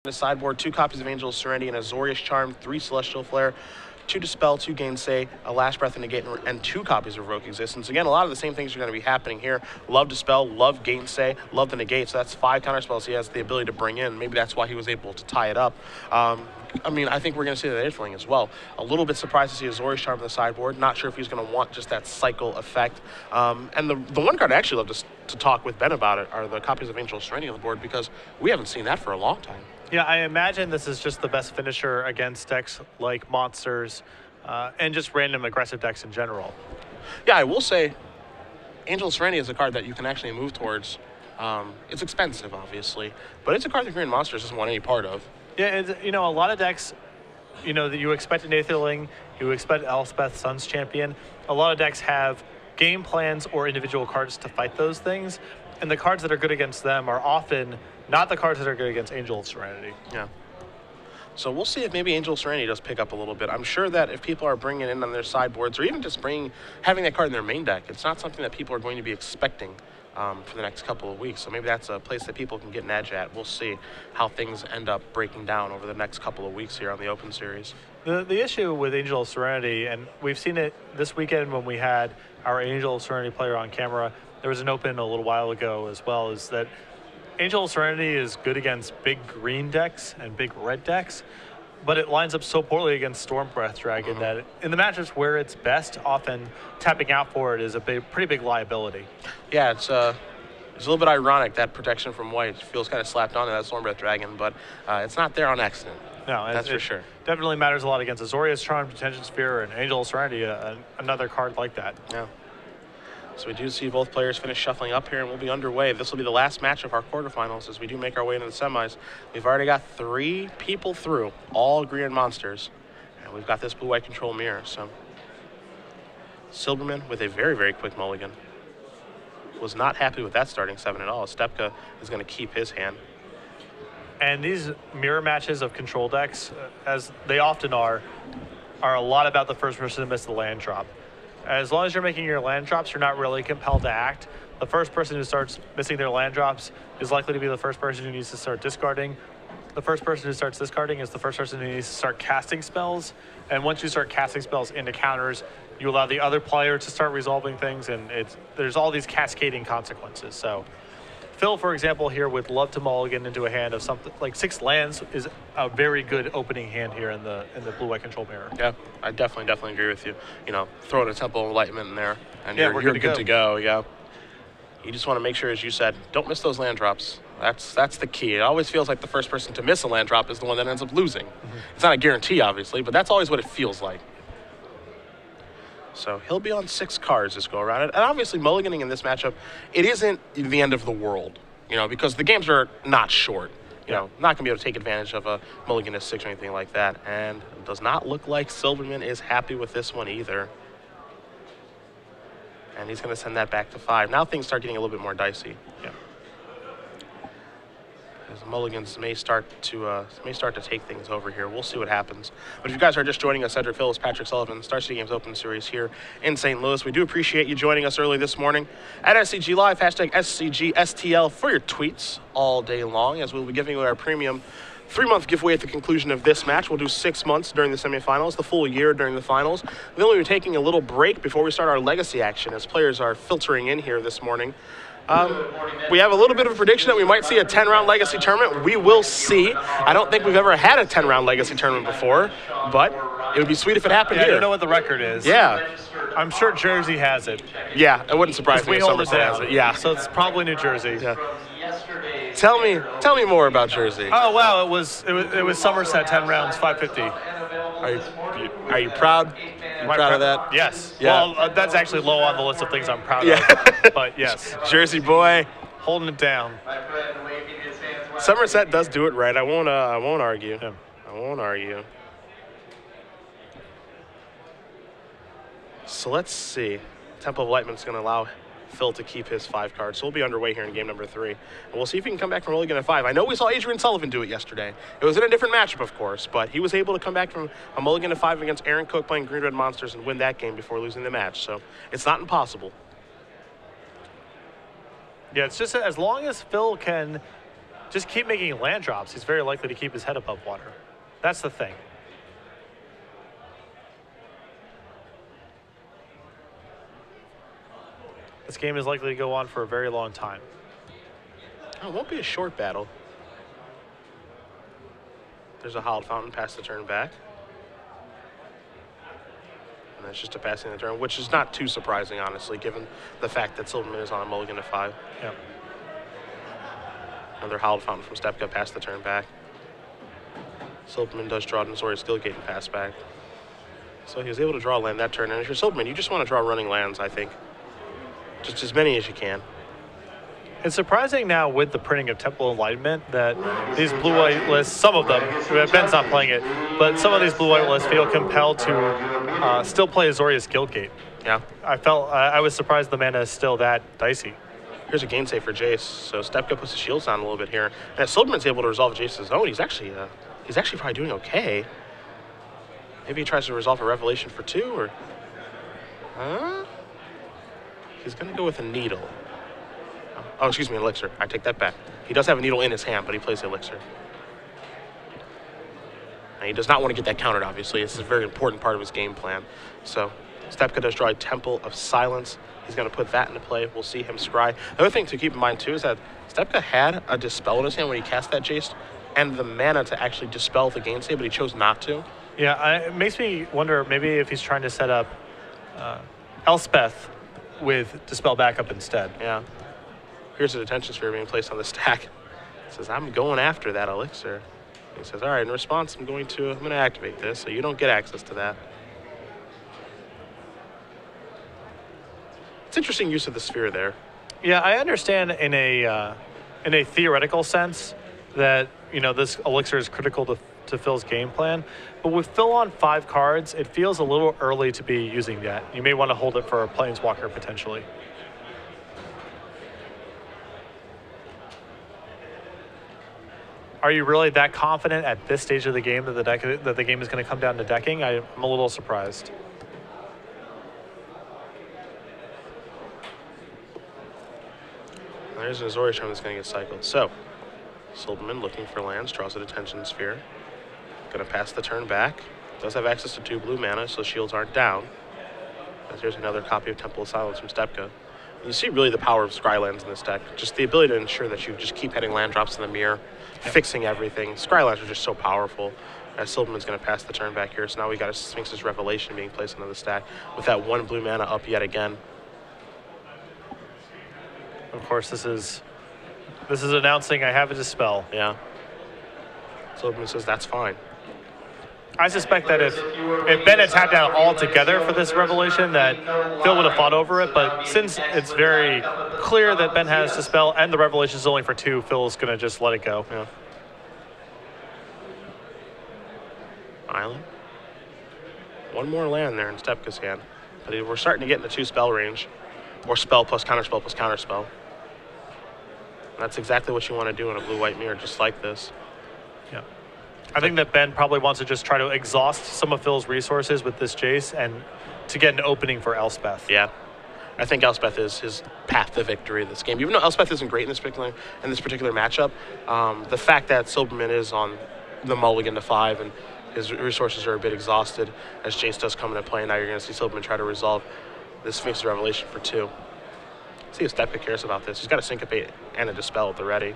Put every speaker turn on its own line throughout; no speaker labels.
The sideboard, 2 copies of Angel of Serenity, and a Azorius Charm, 3 Celestial Flare, 2 Dispel, 2 Gainsay, a Last Breath and Negate, and 2 copies of Rogue Existence. Again, a lot of the same things are going to be happening here. Love Dispel, love Gainsay, love the Negate, so that's 5 counterspells he has the ability to bring in. Maybe that's why he was able to tie it up. I mean, I think we're going to see that Edgeling as well. A little bit surprised to see Azorius Charm on the sideboard. Not sure if he's going to want just that cycle effect. And the one card I actually love to talk with Ben about it are the copies of Angel of Serenity on the board, because we haven't seen that for a long time.
Yeah, I imagine this is just the best finisher against decks like monsters and just random aggressive decks in general.
Yeah, I will say Angel of Serenity is a card that you can actually move towards. It's expensive, obviously, but it's a card that Green Monsters doesn't want any part of.
Yeah, it's, you know, a lot of decks, you know, that you expect an Aetherling, you expect Elspeth, Sun's Champion. A lot of decks have game plans or individual cards to fight those things, and the cards that are good against them are often not the cards that are good against Angel of Serenity.
Yeah. So we'll see if maybe Angel of Serenity does pick up a little bit. I'm sure that if people are bringing it in on their sideboards, or even just having that card in their main deck, it's not something that people are going to be expecting for the next couple of weeks. So maybe that's a place that people can get an edge at. We'll see how things end up breaking down over the next couple of weeks here on the Open Series.
The issue with Angel of Serenity, and we've seen it this weekend when we had our Angel of Serenity player on camera, there was an Open a little while ago as well, is that Angel of Serenity is good against big green decks and big red decks, but it lines up so poorly against Storm Breath Dragon that in the matchups where it's best, often tapping out for it is a pretty big liability.
Yeah, it's a little bit ironic that protection from white feels kind of slapped onto that Storm Breath Dragon, but it's not there on accident.
No,
that's for sure.
Definitely matters a lot against Azorius Charm, Detention Sphere, and Angel of Serenity, another card like that.
Yeah. So we do see both players finish shuffling up here, and we'll be underway. This will be the last match of our quarterfinals as we do make our way into the semis. We've already got 3 people through, all green monsters, and we've got this blue-white control mirror. So Silberman with a very, very quick mulligan. Was not happy with that starting 7 at all. Stepka is going to keep his hand.
And these mirror matches of control decks, as they often are a lot about the first person to miss the land drop. As long as you're making your land drops, you're not really compelled to act. The first person who starts missing their land drops is likely to be the first person who needs to start discarding. The first person who starts discarding is the first person who needs to start casting spells. And once you start casting spells into counters, you allow the other player to start resolving things, and there's all these cascading consequences. So Phil, for example, here would love to mulligan into a hand of something like 6 lands is a very good opening hand here in the blue-white control mirror.
Yeah, I definitely agree with you. You know, throwing a Temple of Enlightenment in there, and
yeah,
you're good to go. Yeah. You just want to make sure, as you said, don't miss those land drops. That's the key. It always feels like the first person to miss a land drop is the one that ends up losing. It's not a guarantee, obviously, but that's always what it feels like. So he'll be on 6 cards this go around. And obviously mulliganing in this matchup, it isn't the end of the world, you know, because the games are not short. You know, not going to be able to take advantage of a mulligan to 6 or anything like that. And it does not look like Silberman is happy with this one either. And he's going to send that back to 5. Now things start getting a little bit more dicey.
Yeah.
As mulligans may start to take things over here. We'll see what happens. But if you guys are just joining us, Cedric Phillips, Patrick Sullivan, Star City Games Open Series here in St. Louis. We do appreciate you joining us early this morning at SCG Live, hashtag SCGSTL for your tweets all day long, as we'll be giving away our premium 3-month giveaway at the conclusion of this match. We'll do 6 months during the semifinals, the full year during the finals. Then we'll be taking a little break before we start our legacy action as players are filtering in here this morning. We have a little bit of a prediction that we might see a 10-round legacy tournament. We will see. I don't think we've ever had a 10-round legacy tournament before, but it would be sweet if it happened here.
I don't know what the record is.
Yeah.
I'm sure Jersey has it.
Yeah, it wouldn't surprise me if Somerset has it. Yeah.
So it's probably New Jersey.
Yeah. Tell me more about Jersey.
Oh wow, it was Somerset 10 rounds, 550.
Are you proud? Proud of that?
Yes.
Yeah.
Well, that's actually low on the list of things I'm proud of. But yes.
Jersey boy,
holding it down.
Somerset does do it right. I won't argue. Yeah. I won't argue. So let's see. Temple of Enlightenment is going to allow Phil to keep his 5 cards. So we'll be underway here in game number 3. And we'll see if he can come back from mulligan at 5. I know we saw Adrian Sullivan do it yesterday. It was in a different matchup, of course, but he was able to come back from a mulligan at 5 against Aaron Cook playing Green Red Monsters and win that game before losing the match. So it's not impossible.
Yeah, it's just as long as Phil can just keep making land drops. He's very likely to keep his head above water. That's the thing. This game is likely to go on for a very long time.
Oh, it won't be a short battle. There's a Howled Fountain past the turn back. And that's just a passing the turn, which is not too surprising, honestly, given the fact that Silberman is on a mulligan to 5.
Yep.
Another Howled Fountain from Stepka past the turn back. Silberman does draw an Azorius Guildgate and pass back. So he was able to draw a land that turn. And if you're Silberman, you just want to draw running lands, I think. Just as many as you can.
It's surprising now with the printing of Temple Enlightenment that these blue-white lists, some of them, Ben's not playing it, but some of these blue-white lists feel compelled to still play Azorius Guildgate.
Yeah.
I was surprised the mana is still that dicey.
Here's a gain save for Jace. So Stepka puts the shields on a little bit here. And if Silberman's able to resolve Jace's own, he's actually probably doing okay. Maybe he tries to resolve a Revelation for 2, or... Huh? He's going to go with a Needle. Oh, excuse me, an Elixir. I take that back. He does have a Needle in his hand, but he plays the Elixir. And he does not want to get that countered, obviously. This is a very important part of his game plan. So Stepka does draw a Temple of Silence. He's going to put that into play. We'll see him scry. The other thing to keep in mind, too, is that Stepka had a Dispel in his hand when he cast that Jace, and the mana to actually dispel the gain save, but he chose not to.
Yeah, it makes me wonder maybe if he's trying to set up Elspeth with Dispel backup instead.
Yeah. Here's a Detention Sphere being placed on the stack. It says, I'm going after that Elixir. He says, all right, in response, I'm going to activate this, so you don't get access to that. It's interesting use of the sphere there.
Yeah, I understand in a theoretical sense that, you know, this Elixir is critical to Phil's game plan, but with Phil on 5 cards, it feels a little early to be using that. You may want to hold it for a Planeswalker potentially. Are you really that confident at this stage of the game that the game is going to come down to decking? I'm a little surprised.
There's an Azorius Charm that's going to get cycled. So, Silberman looking for lands, draws a Detention Sphere. Going to pass the turn back. Does have access to 2 blue mana, so shields aren't down. As here's another copy of Temple of Silence from Stepka. You see really the power of Scrylands in this deck. Just the ability to ensure that you just keep hitting land drops in the mirror, fixing everything. Scrylands are just so powerful. As Silberman's going to pass the turn back here, so now we got a Sphinx's Revelation being placed into the stack with that 1 blue mana up yet again.
Of course, this is announcing I have a Dispel.
Yeah. Silberman says that's fine.
I suspect that if Ben had tapped out altogether for this Revelation, that Phil would have fought over it. But since it's very clear that Ben has Dispel and the Revelation is only for 2, Phil's going to just let it go.
Yeah. Island. 1 more land there in Stepka's hand. But we're starting to get in the 2 spell range. Or spell plus counterspell plus counterspell. And that's exactly what you want to do in a blue-white mirror, just like this.
Yeah. I think that Ben probably wants to just try to exhaust some of Phil's resources with this Jace and to get an opening for Elspeth.
Yeah. I think Elspeth is his path to victory in this game. Even though Elspeth isn't great in this particular matchup, the fact that Silberman is on the mulligan to 5 and his resources are a bit exhausted as Jace does come into play, now you're going to see Silberman try to resolve this Sphinx's Revelation for 2. See if Stepka cares about this. He's got a Syncopate and a Dispel at the ready.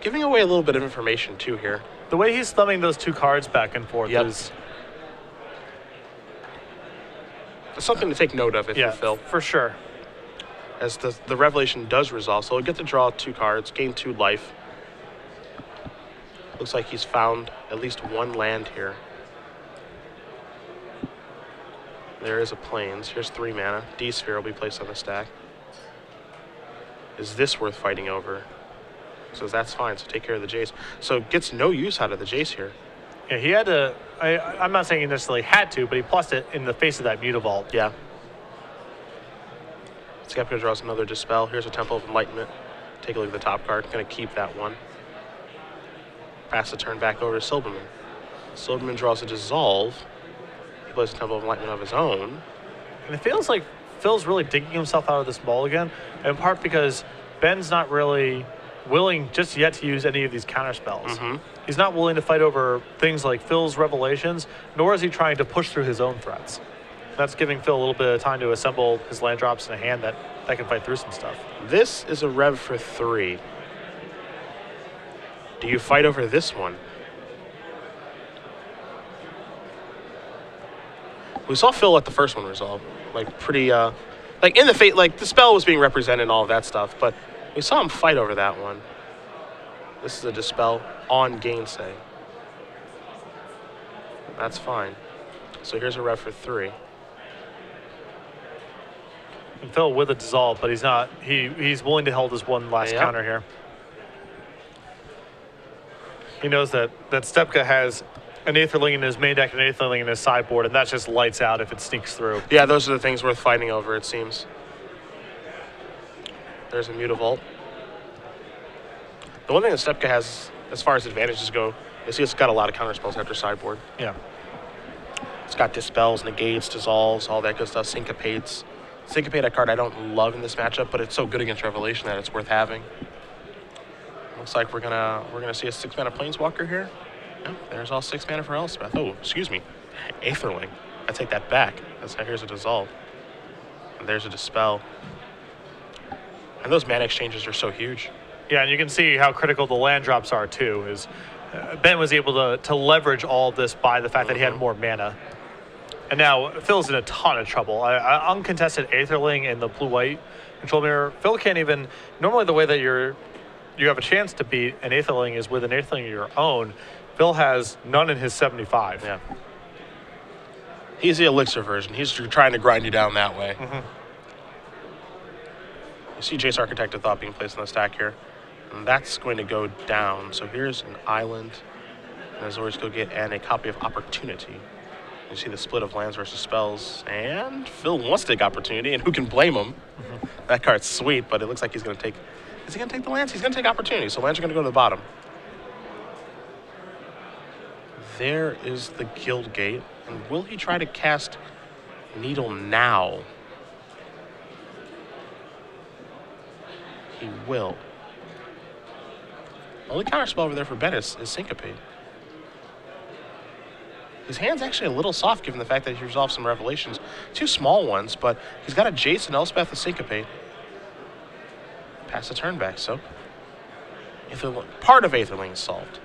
Giving away a little bit of information, too, here.
The way he's thumbing those 2 cards back and forth is...
It's something to take note of if you're Phil.
For sure.
As the Revelation does resolve, so he'll get to draw 2 cards, gain 2 life. Looks like he's found at least 1 land here. There is a Plains. Here's 3 mana. D-Sphere will be placed on the stack. Is this worth fighting over? So that's fine, so take care of the Jace. So gets no use out of the Jace here.
Yeah, he had to... I'm not saying he necessarily had to, but he plussed it in the face of that Mutavault.
Yeah. Stepka draws another Dispel. Here's a Temple of Enlightenment. Take a look at the top card. Going to keep that one. Pass the turn back over to Silberman. Silberman draws a Dissolve. He plays a Temple of Enlightenment of his own.
And it feels like Phil's really digging himself out of this mulligan, in part because Ben's not really willing just yet to use any of these counter spells. He's not willing to fight over things like Phil's Revelations, nor is he trying to push through his own threats. That's giving Phil a little bit of time to assemble his land drops in a hand that can fight through some stuff.
This is a rev for 3. Do you fight over this one? We saw Phil let the first one resolve. Like, pretty, like, in the fate, like, the spell was being represented and all of that stuff, but we saw him fight over that one. This is a Dispel on Gainsay. That's fine. So here's a rev for 3.
And Phil with a dissolve, but he's not. He's willing to hold his one last counter here. He knows that Stepka has an Aetherling in his main deck and an Aetherling in his sideboard, and that just lights out if it sneaks through.
Yeah, those are the things worth fighting over, it seems. There's a Mutavault. The one thing that Stepka has, as far as advantages go, is he's got a lot of counter spells after sideboard.
Yeah.
It's got Dispels, Negates, Dissolves, all that good stuff, Syncopates. Syncopate, a card I don't love in this matchup, but it's so good against Revelation that it's worth having. Looks like we're gonna see a 6-mana Planeswalker here. Yeah, there's all 6 mana for Elspeth. Oh, excuse me, Aetherling. I take that back. Here's a Dissolve. And there's a Dispel. And those mana exchanges are so huge.
Yeah, and you can see how critical the land drops are too. Is Ben was able to leverage all of this by the fact that he had more mana. And now Phil's in a ton of trouble. Uncontested Aetherling in the blue-white control mirror. Phil can't even. Normally, the way that you have a chance to beat an Aetherling is with an Aetherling of your own. Phil has none in his 75.
Yeah. He's the Elixir version. He's trying to grind you down that way. You see Jace Architect of Thought being placed on the stack here. And that's going to go down. So here's an island. And Azorius go get and a copy of Opportunity. You see the split of lands versus spells, and Phil wants to take Opportunity, and who can blame him? That card's sweet, but it looks like he's going to take... Is he going to take the lands? He's going to take Opportunity, so lands are going to go to the bottom. There is the Guild Gate, and will he try to cast Needle now? He will. The only counterspell over there for Ben is Syncopate. His hand's actually a little soft given the fact that he resolved some Revelations. 2 small ones, but he's got a Jace and Elspeth and Syncopate. Pass the turn back, so part of Aetherling is solved.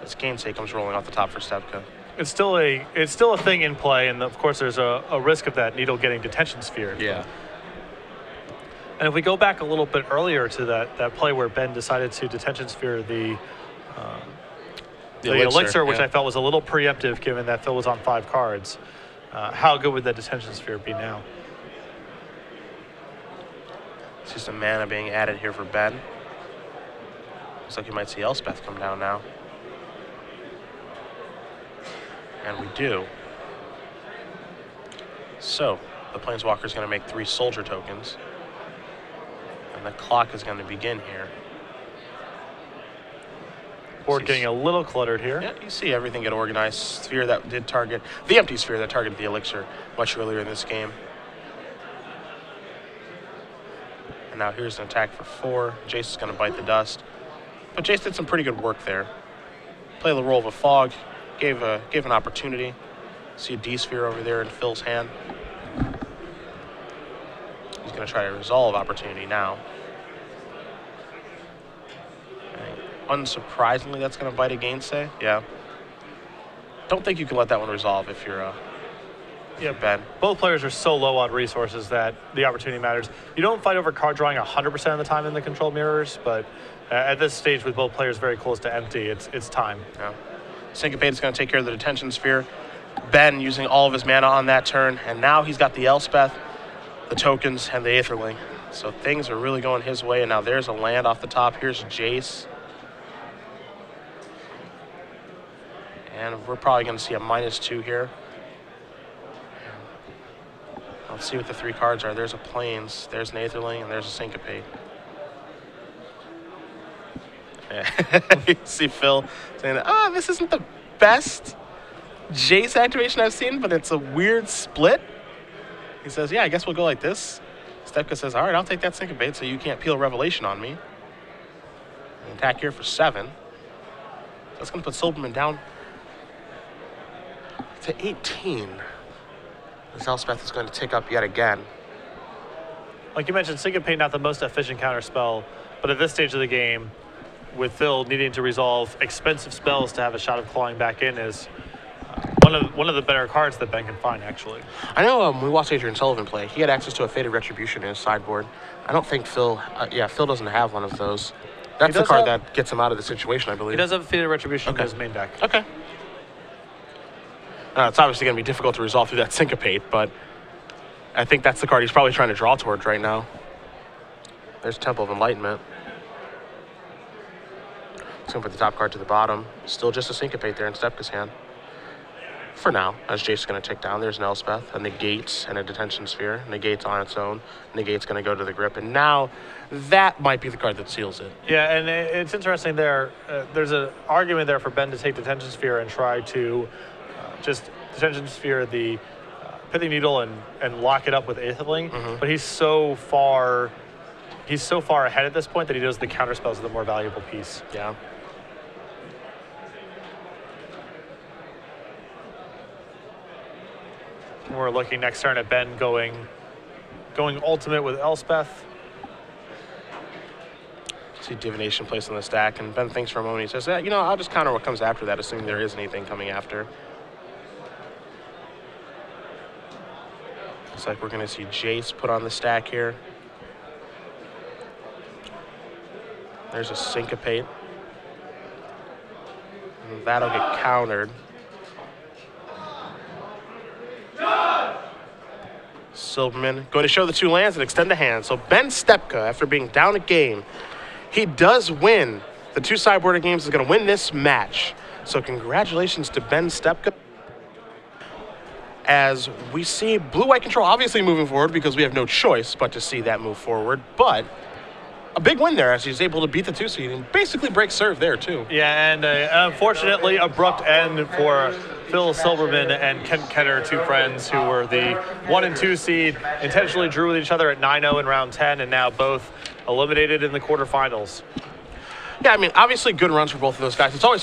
As Gainsay comes rolling off the top for Stepka.
It's still a thing in play, and of course there's a risk of that Needle getting Detention Sphere.
Yeah.
And if we go back a little bit earlier to that play where Ben decided to Detention Sphere the Elixir, which I felt was a little preemptive given that Phil was on 5 cards. How good would that Detention Sphere be now?
See some mana being added here for Ben. Looks like you might see Elspeth come down now. And we do. So, the Planeswalker is going to make 3 soldier tokens. And the clock is going to begin here.
Board getting a little cluttered here.
Yeah, you see everything get organized. Sphere that did target, the empty sphere that targeted the Elixir much earlier in this game. And now here's an attack for 4. Jace is going to bite the dust. But Jace did some pretty good work there. Play the role of a fog, gave an opportunity. See a D-sphere over there in Phil's hand. He's going to try to resolve Opportunity now. Unsurprisingly, that's going to bite a Gainsay. Yeah. Don't think you can let that one resolve if you're Ben.
Both players are so low on resources that the opportunity matters. You don't fight over card drawing 100% of the time in the control mirrors, but at this stage with both players very close to empty, it's time.
Yeah. Syncopate is going to take care of the Detention Sphere. Ben using all of his mana on that turn, and now he's got the Elspeth, the tokens, and the Aetherling. So things are really going his way, and now there's a land off the top. Here's Jace. And we're probably going to see a -2 here. Let's see what the 3 cards are. There's a Plains, there's an Aetherling, and there's a Syncopate. Yeah. You see Phil saying, this isn't the best Jace activation I've seen, but it's a weird split. He says, yeah, I guess we'll go like this. Stepka says, all right, I'll take that syncopate so you can't peel Revelation on me. An attack here for 7. That's going to put Silberman down to 18. As Elspeth is going to take up yet again.
Like you mentioned, Syncopate not the most efficient counter spell, but at this stage of the game, with Phil needing to resolve expensive spells to have a shot of clawing back in, is one of the better cards that Ben can find, actually.
I know we watched Adrian Sullivan play. He had access to a Faded Retribution in his sideboard. I don't think Phil, Phil doesn't have one of those. That's the card that gets him out of the situation, I believe.
He does have a Faded Retribution in his main deck.
Okay. It's obviously going to be difficult to resolve through that Syncopate, but I think that's the card he's probably trying to draw towards right now. There's Temple of Enlightenment. He's going to put the top card to the bottom. Still just a Syncopate there in Stepka's hand. For now, as Jace's going to take down, there's an Elspeth, a Negates, and a Detention Sphere. Negates on its own. Negate's going to go to the grip, and now that might be the card that seals it.
Yeah, and it's interesting there. There's an argument there for Ben to take Detention Sphere and try to just Detention Sphere the Pithing Needle and lock it up with Aetherling, but he's so far ahead at this point that he knows the counter spells are the more valuable piece.
Yeah.
We're looking next turn at Ben going ultimate with Elspeth.
See Divination placed on the stack, and Ben thinks for a moment. He says, I'll just counter what comes after that, assuming there is anything coming after. Looks like we're going to see Jace put on the stack here. There's a Syncopate. And that'll get countered. Silberman going to show the 2 lands and extend the hand. So Ben Stepka, after being down a game, he does win. The 2 sideboarded games is going to win this match. So congratulations to Ben Stepka. As we see blue-white control obviously moving forward because we have no choice but to see that move forward. But a big win there as he's able to beat the 2 seed and basically break serve there too.
Yeah, and unfortunately abrupt end for Phil Silberman and Kent Kenner, 2 friends who were the 1 and 2 seed, intentionally drew with each other at 9-0 in round 10 and now both eliminated in the quarterfinals.
Yeah, I mean, obviously good runs for both of those guys. It's always